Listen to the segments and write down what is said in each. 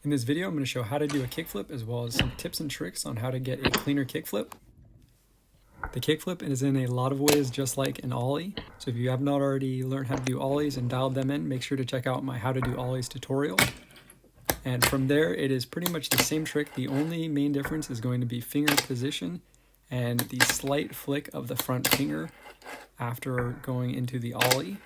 In this video, I'm going to show how to do a kickflip as well as some tips and tricks on how to get a cleaner kickflip. The kickflip is in a lot of ways just like an ollie. So if you have not already learned how to do ollies and dialed them in, make sure to check out my how to do ollies tutorial. And from there, it is pretty much the same trick. The only main difference is going to be finger position and the slight flick of the front finger after going into the ollie.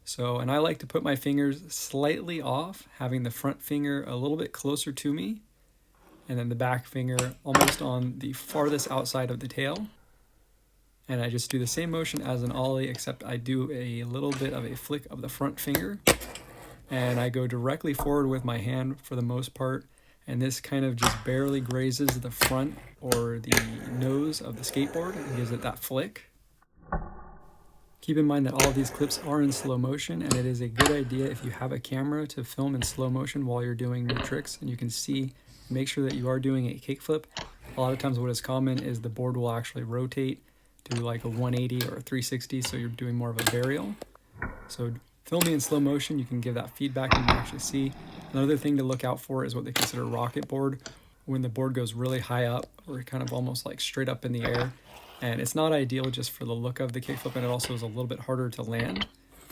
So, and I like to put my fingers slightly off, having the front finger a little bit closer to me, and then the back finger almost on the farthest outside of the tail. And I just do the same motion as an ollie, except I do a little bit of a flick of the front finger. And I go directly forward with my hand for the most part, and this kind of just barely grazes the front or the nose of the skateboard and gives it that flick. Keep in mind that all of these clips are in slow motion, and it is a good idea if you have a camera to film in slow motion while you're doing new tricks, and you can see, make sure that you are doing a kickflip. A lot of times what is common is the board will actually rotate to like a 180 or a 360, so you're doing more of a varial. So filming in slow motion, you can give that feedback and you can actually see. Another thing to look out for is what they consider rocket board, when the board goes really high up or kind of almost like straight up in the air. And it's not ideal just for the look of the kickflip, and it also is a little bit harder to land.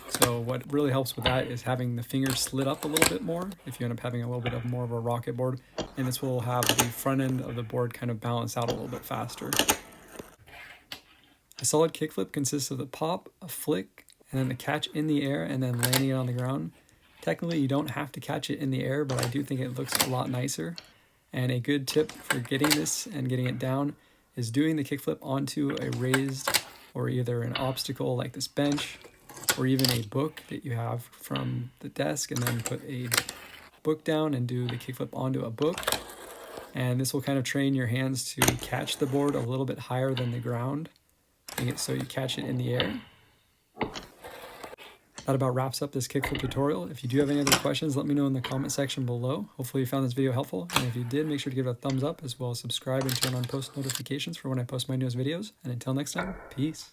So what really helps with that is having the finger slid up a little bit more if you end up having a little bit of more of a rocket board, and this will have the front end of the board kind of balance out a little bit faster. A solid kickflip consists of the pop, a flick, and then the catch in the air and then landing it on the ground. Technically you don't have to catch it in the air, but I do think it looks a lot nicer. And a good tip for getting this and getting it down is doing the kickflip onto a raised or either an obstacle like this bench, or even a book that you have from the desk, and then put a book down and do the kickflip onto a book. And this will kind of train your hands to catch the board a little bit higher than the ground, so you catch it in the air. That about wraps up this kickflip tutorial. If you do have any other questions, let me know in the comment section below. Hopefully you found this video helpful, and if you did, make sure to give it a thumbs up, as well as subscribe and turn on post notifications for when I post my newest videos. And until next time, peace.